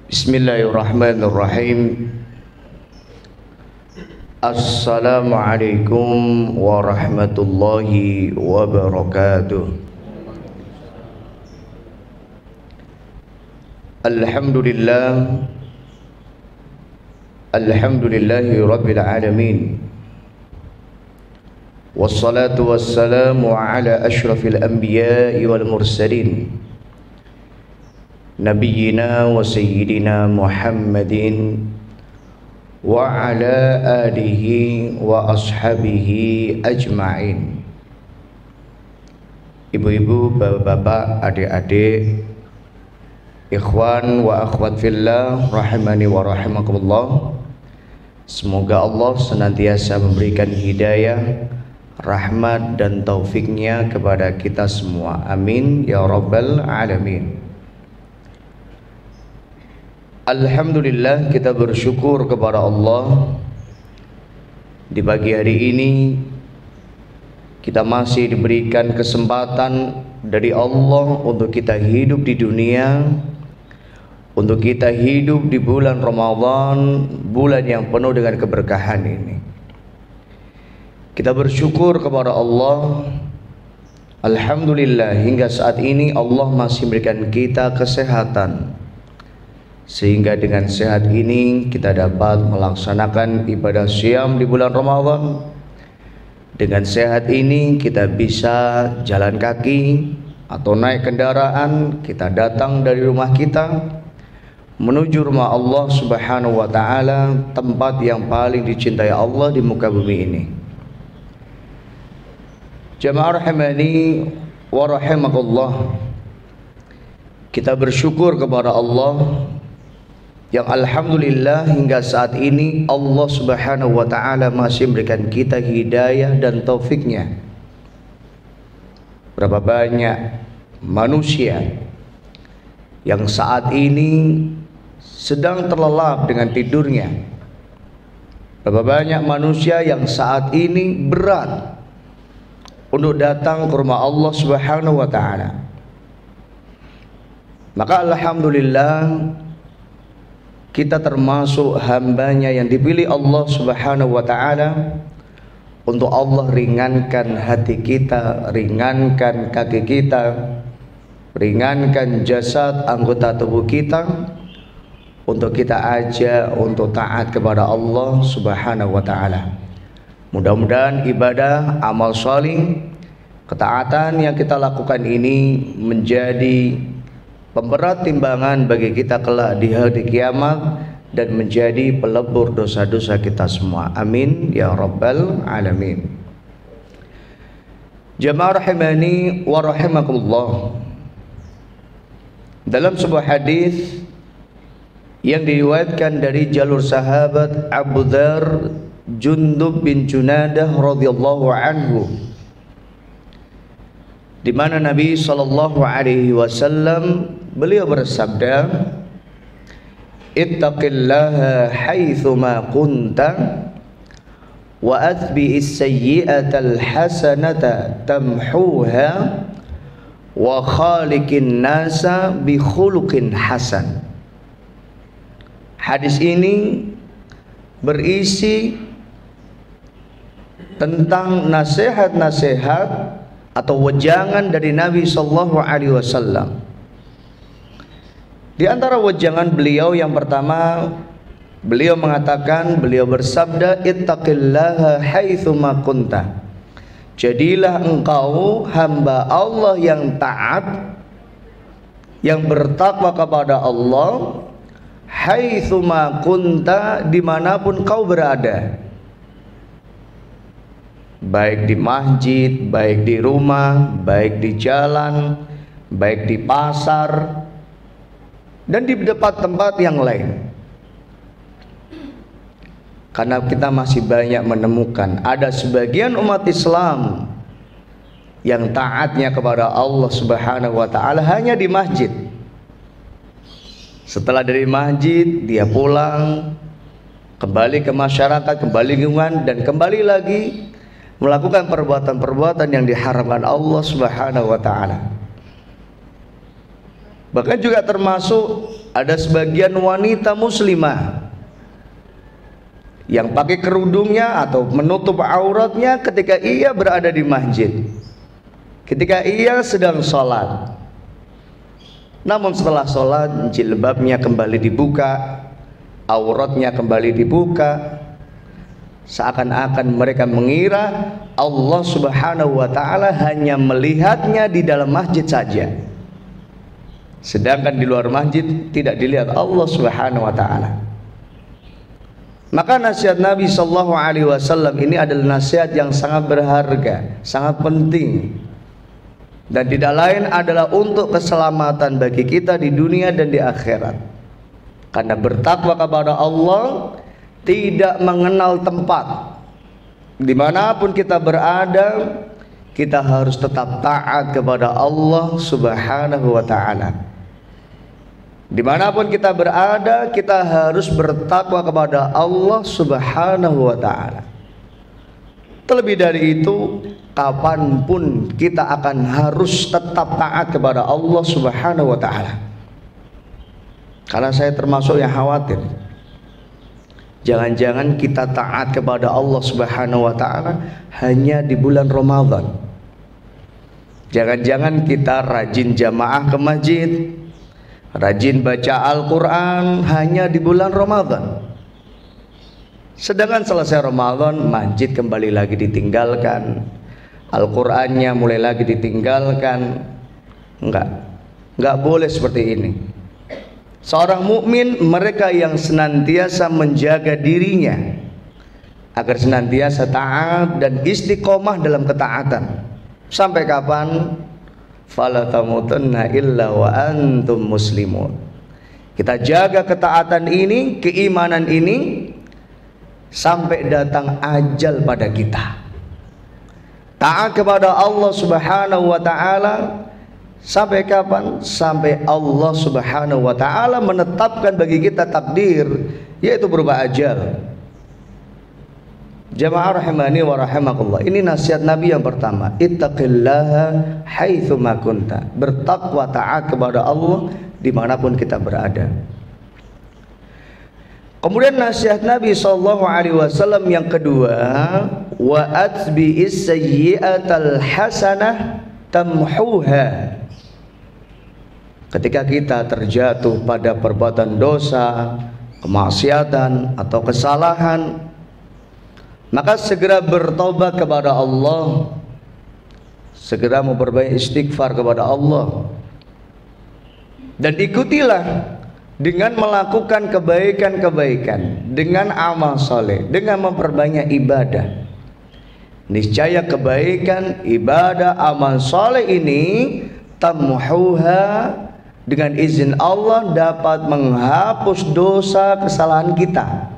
Bismillahirrahmanirrahim. Assalamualaikum warahmatullahi wabarakatuh. Alhamdulillah, alhamdulillahi rabbil alamin. Wassalatu wassalamu ala ashrafil anbiya'i wal mursalin, Nabiyyina wa sayyidina Muhammadin wa ala alihi wa ashabihi ajma'in. Ibu-ibu, bapak-bapak, adik-adik, ikhwan wa akhwat fillah, rahimani wa rahimakumullah. Semoga Allah senantiasa memberikan hidayah, rahmat dan taufiknya kepada kita semua. Amin ya rabbal alamin. Alhamdulillah, kita bersyukur kepada Allah. Di pagi hari ini kita masih diberikan kesempatan dari Allah untuk kita hidup di dunia, untuk kita hidup di bulan Ramadan, bulan yang penuh dengan keberkahan ini. Kita bersyukur kepada Allah. Alhamdulillah, hingga saat ini Allah masih memberikan kita kesehatan, sehingga dengan sehat ini kita dapat melaksanakan ibadah syam di bulan Ramadan. Dengan sehat ini kita bisa jalan kaki atau naik kendaraan, kita datang dari rumah kita menuju rumah Allah Subhanahu wa taala, tempat yang paling dicintai Allah di muka bumi ini. Jamaah rahimani wa rahimakumullah, kita bersyukur kepada Allah yang alhamdulillah hingga saat ini Allah Subhanahu wa taala masih memberikan kita hidayah dan taufiknya. Berapa banyak manusia yang saat ini sedang terlelap dengan tidurnya. Berapa banyak manusia yang saat ini berat untuk datang ke rumah Allah Subhanahu wa taala. Maka alhamdulillah kita termasuk hambanya yang dipilih Allah Subhanahu wa ta'ala untuk Allah ringankan hati kita, ringankan kaki kita, ringankan jasad anggota tubuh kita, untuk kita ajak untuk taat kepada Allah Subhanahu wa ta'ala. Mudah-mudahan ibadah, amal salih, ketaatan yang kita lakukan ini menjadi pemberat timbangan bagi kita kelak di hari kiamat dan menjadi pelebur dosa-dosa kita semua. Amin ya rabbal alamin. Jamaah rahimani wa rahimakumullah, dalam sebuah hadis yang diriwayatkan dari jalur sahabat Abu Dzar Jundub bin Junadah radhiyallahu anhu, di mana Nabi sallallahu alaihi wasallam beliau bersabda, ittaqillaha haitsuma kunta wa atbi'is sayyi'atal hasanata tamhuha wa khaliqin nasa bi khuluqin hasan. Hadis ini berisi tentang nasihat-nasihat atau wejangan dari Nabi sallallahu alaihi wasallam. Di antara wejangan beliau yang pertama, beliau mengatakan, beliau bersabda, ittaqillaha haitsuma kunta. Jadilah engkau hamba Allah yang taat, yang bertakwa kepada Allah, haitsuma kunta, dimanapun kau berada, baik di masjid, baik di rumah, baik di jalan, baik di pasar, dan di tempat yang lain. Karena kita masih banyak menemukan ada sebagian umat Islam yang taatnya kepada Allah Subhanahu wa ta'ala hanya di masjid. Setelah dari masjid dia pulang, kembali ke masyarakat, kembali lingkungan, dan kembali lagi melakukan perbuatan-perbuatan yang diharamkan Allah Subhanahu wa ta'ala. Bahkan juga termasuk ada sebagian wanita muslimah yang pakai kerudungnya atau menutup auratnya ketika ia berada di masjid, ketika ia sedang sholat. Namun setelah sholat, jilbabnya kembali dibuka, auratnya kembali dibuka, seakan-akan mereka mengira Allah Subhanahu wa ta'ala hanya melihatnya di dalam masjid saja, sedangkan di luar masjid tidak dilihat Allah Subhanahu wa ta'ala. Maka nasihat Nabi sallallahu alaihi wasallam ini adalah nasihat yang sangat berharga, sangat penting, dan tidak lain adalah untuk keselamatan bagi kita di dunia dan di akhirat. Karena bertakwa kepada Allah tidak mengenal tempat. Dimanapun kita berada, kita harus tetap taat kepada Allah Subhanahu wa ta'ala. Dimanapun kita berada, kita harus bertakwa kepada Allah Subhanahu wa ta'ala. Terlebih dari itu, kapanpun kita akan harus tetap taat kepada Allah Subhanahu wa ta'ala. Karena saya termasuk yang khawatir, jangan-jangan kita taat kepada Allah Subhanahu wa ta'ala hanya di bulan Ramadan. Jangan-jangan kita rajin jamaah ke masjid, rajin baca Al-Quran hanya di bulan Ramadan. Sedangkan selesai Ramadan, masjid kembali lagi ditinggalkan, Al-Qurannya mulai lagi ditinggalkan. Enggak boleh seperti ini. Seorang mukmin, mereka yang senantiasa menjaga dirinya agar senantiasa taat dan istiqomah dalam ketaatan. Sampai kapan? Fala tamutunna illa wa antum muslimun. Kita jaga ketaatan ini, keimanan ini, sampai datang ajal pada kita. Taat kepada Allah Subhanahu wa ta'ala sampai kapan? Sampai Allah Subhanahu wa ta'ala menetapkan bagi kita takdir, yaitu berupa ajal. Jamaah rahimani wa rahimakumullah, ini nasihat Nabi yang pertama, ittaqillaha haitsu ma kunta. Bertakwa, taat kepada Allah dimanapun kita berada. Kemudian nasihat Nabi SAW yang kedua, wa atbi'is sayyi'atal hasanah tamhuha. Ketika kita terjatuh pada perbuatan dosa, kemaksiatan atau kesalahan, maka segera bertobat kepada Allah, segera memperbaiki istighfar kepada Allah, dan ikutilah dengan melakukan kebaikan-kebaikan, dengan amal soleh, dengan memperbanyak ibadah. Niscaya kebaikan, ibadah, amal soleh ini tamhuha, dengan izin Allah dapat menghapus dosa kesalahan kita.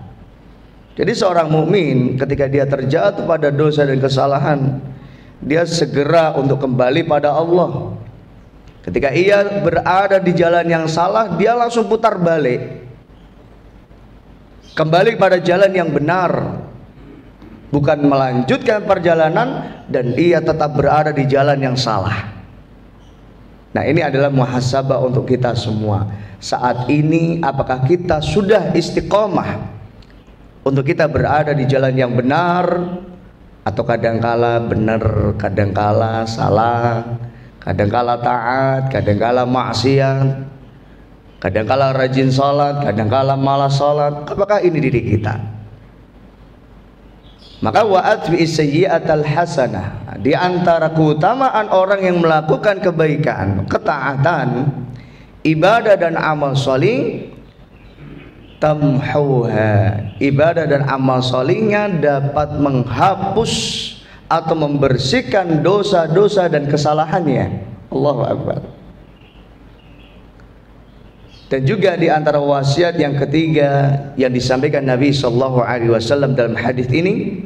Jadi seorang mukmin ketika dia terjatuh pada dosa dan kesalahan, dia segera untuk kembali pada Allah. Ketika ia berada di jalan yang salah, dia langsung putar balik, kembali pada jalan yang benar, bukan melanjutkan perjalanan dan ia tetap berada di jalan yang salah. Nah, ini adalah muhasabah untuk kita semua. Saat ini apakah kita sudah istiqomah untuk kita berada di jalan yang benar, atau kadangkala benar, kadangkala salah, kadangkala taat, kadangkala maksiat, kadangkala rajin salat, kadangkala malas salat? Apakah ini diri kita? Maka wa atbi'is sayyi'atal hasanah, di antara keutamaan orang yang melakukan kebaikan, ketaatan, ibadah dan amal sholih, tamhuha, ibadah dan amal sholihnya dapat menghapus atau membersihkan dosa-dosa dan kesalahannya. Allahu Akbar. Dan juga di antara wasiat yang ketiga yang disampaikan Nabi SAW dalam hadis ini,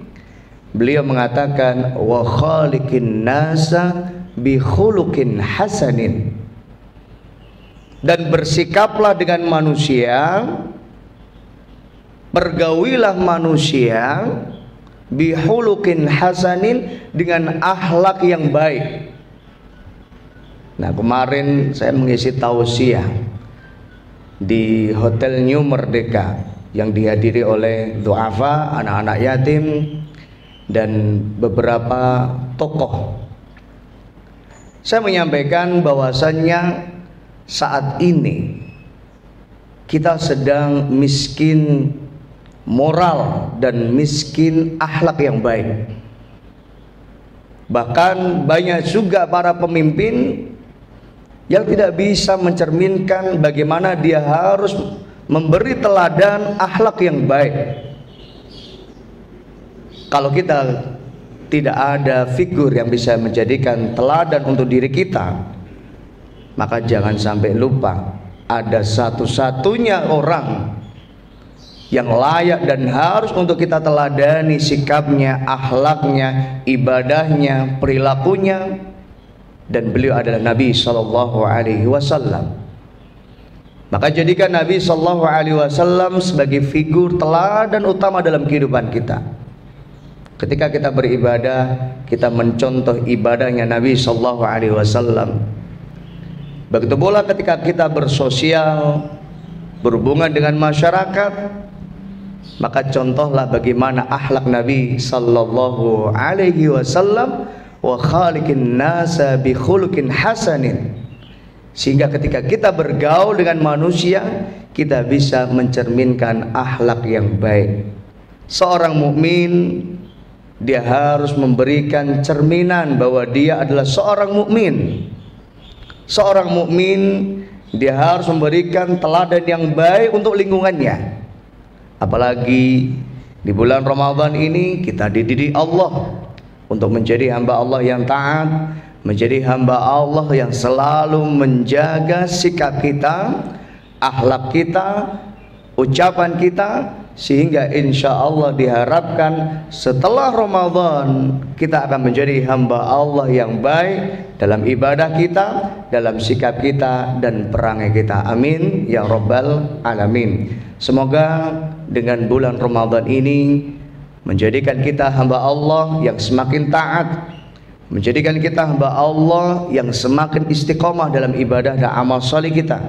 beliau mengatakan, wa khaliqin nasa bi khuluqin hasanin, dan bersikaplah dengan manusia, pergaulilah manusia bihulukin hasanin, dengan akhlak yang baik. Nah, kemarin saya mengisi tausiah di Hotel New Merdeka yang dihadiri oleh duafa, anak-anak yatim, dan beberapa tokoh. Saya menyampaikan bahwasannya saat ini kita sedang miskin moral dan miskin akhlak yang baik. Bahkan banyak juga para pemimpin yang tidak bisa mencerminkan bagaimana dia harus memberi teladan akhlak yang baik. Kalau kita tidak ada figur yang bisa menjadikan teladan untuk diri kita, maka jangan sampai lupa ada satu-satunya orang yang layak dan harus untuk kita teladani sikapnya, akhlaknya, ibadahnya, perilakunya, dan beliau adalah Nabi Sallallahu Alaihi Wasallam. Maka jadikan Nabi Sallallahu Alaihi Wasallam sebagai figur teladan utama dalam kehidupan kita. Ketika kita beribadah, kita mencontoh ibadahnya Nabi Sallallahu Alaihi Wasallam. Begitu pula ketika kita bersosial, berhubungan dengan masyarakat, maka contohlah bagaimana akhlak Nabi Sallallahu Alaihi Wasallam, wa khaliqin nasa bi khuluqin hasanin, sehingga ketika kita bergaul dengan manusia kita bisa mencerminkan akhlak yang baik. Seorang mukmin dia harus memberikan cerminan bahwa dia adalah seorang mukmin. Seorang mukmin dia harus memberikan teladan yang baik untuk lingkungannya. Apalagi di bulan Ramadan ini kita dididik Allah untuk menjadi hamba Allah yang taat, menjadi hamba Allah yang selalu menjaga sikap kita, akhlak kita, ucapan kita, sehingga insya Allah diharapkan setelah Ramadan kita akan menjadi hamba Allah yang baik dalam ibadah kita, dalam sikap kita, dan perangai kita. Amin ya Rabbal Alamin. Semoga dengan bulan Ramadan ini menjadikan kita hamba Allah yang semakin taat, menjadikan kita hamba Allah yang semakin istiqomah dalam ibadah dan amal saleh kita,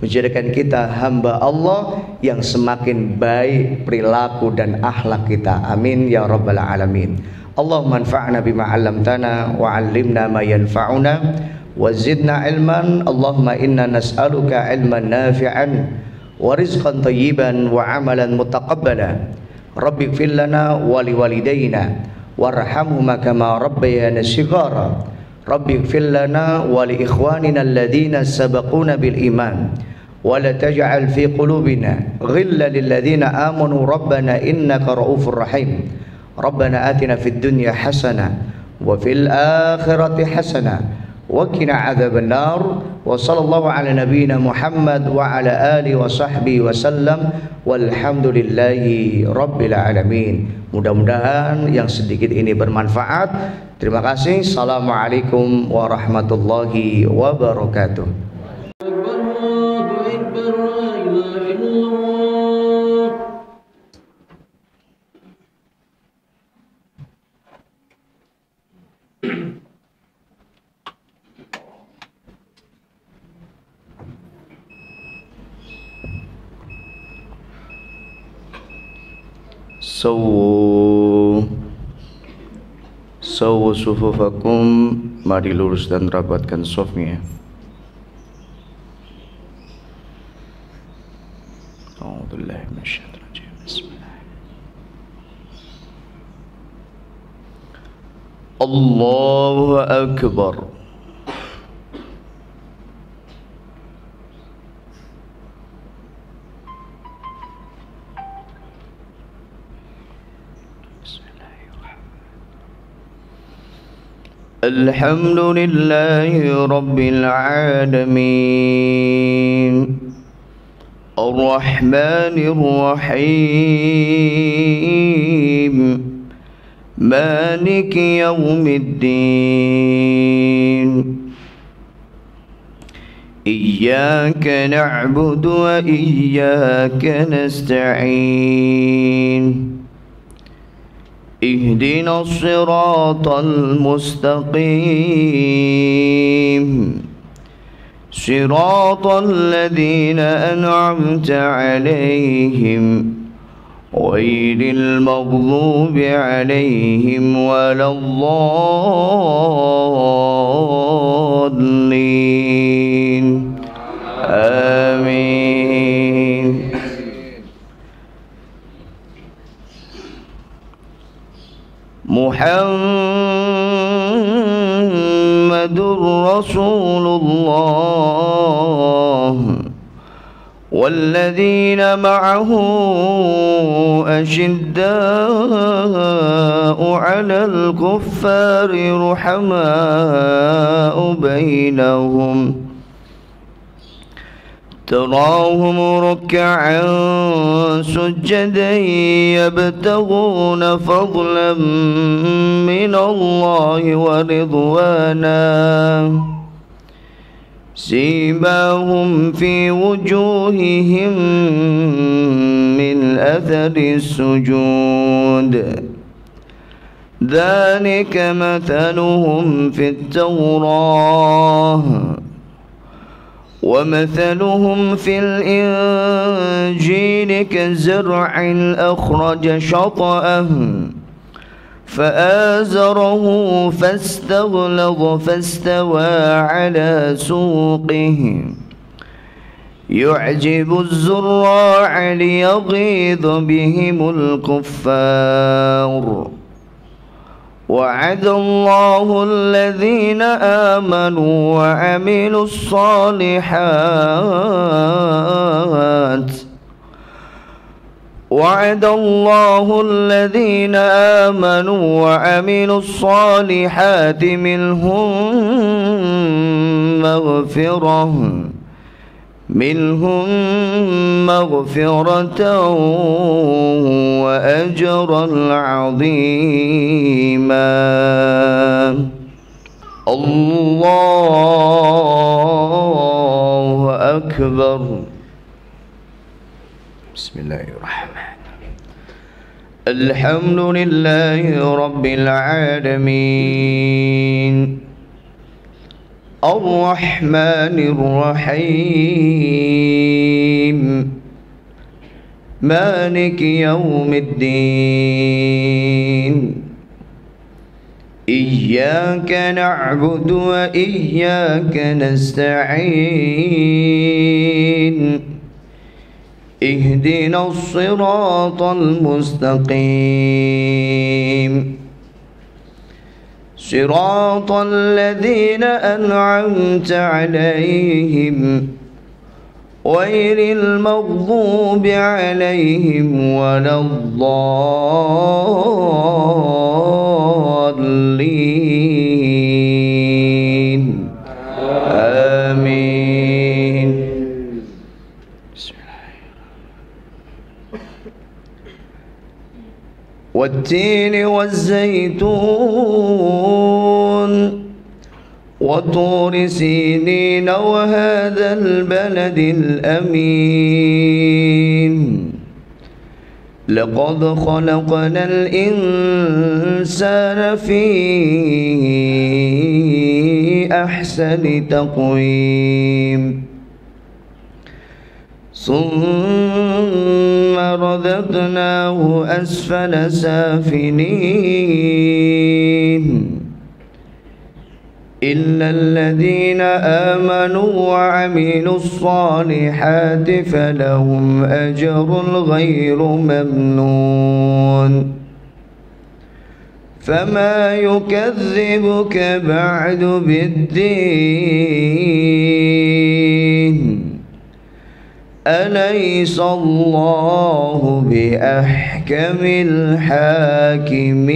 menjadikan kita hamba Allah yang semakin baik perilaku dan akhlak kita. Amin ya Rabbal Alamin. Allahumma anfa'na bima 'allamtana wa 'allimna ma yanfa'una wa zidna ilman. Allahumma inna nas'aluka ilman nafi'an wa rizqan thayyiban wa 'amalan mutaqabbala. Rabbi ighfir lana wa liwalidayna warhamhuma kama rabbayana shighara. Rabbi ighfir lana wa li ikhwanina alladhina sabaquna bil iman wa la taj'al fi qulubina ghillan lil ladzina amanu rabbana innaka ra'ufur rahim. Rabbana atina fid dunya hasanah wa fil akhirati hasanah wa qina adzabannar. Wa sallallahu ala nabiyyina Muhammad wa ala alihi wa sahbihi wa sallam walhamdulillahi rabbil alamin. Mudah-mudahan yang sedikit ini bermanfaat. Terima kasih. Assalamualaikum warahmatullahi wabarakatuh. Sawu sufufakum, mari lurus dan rapatkan safnya. A'udzubillahi minasyaitonir rajim. Bismillah. Allahu akbar. Alhamdulillahi Rabbil Alamin, Ar-Rahmanir Rahim, Maliki Yawmiddin. Iyyaka na'budu wa iyyaka nasta'in. اهدنا الصراط المستقيم صراط الذين أنعمت عليهم غير المغضوب عليهم ولا الضالين آمين. محمد رسول الله والذين معه أشداء على الكفار رحماء بينهم تراهم ركعا سجدا يبتغون فضلا من الله ورضوانا سيماهم في وجوههم من أثر السجود ذلك مثلهم في التوراة ومثلهم في الإنجيل كزرع أخرج شطأه فآزره فاستغلظ فاستوى على سوقه يعجب الزراع ليغيظ بهم الكفار وعد الله الذين آمنوا وعملوا الصالحات وعد الله الذين آمنوا وعملوا الصالحات منهم مغفرة وأجرا عظيما. الله أكبر. بسم الله الرحمن الحمد لله رب العالمين الرحمن الرحيم مالك يوم الدين إياك نعبد وإياك نستعين اهدنا الصراط المستقيم صراط الذين أنعمت عليهم غير المغضوب عليهم ولا الضالين آمين. والتين والزيتون وطور سينين وهذا البلد الأمين لقد خلقنا الإنسان في أحسن تقويم ثم رددناه أسفل سافلين إلا الذين آمنوا وعملوا الصالحات فلهم أجر غير ممنون. فما يكذبك بعد بالدين أليس الله بأحكم الحاكمين.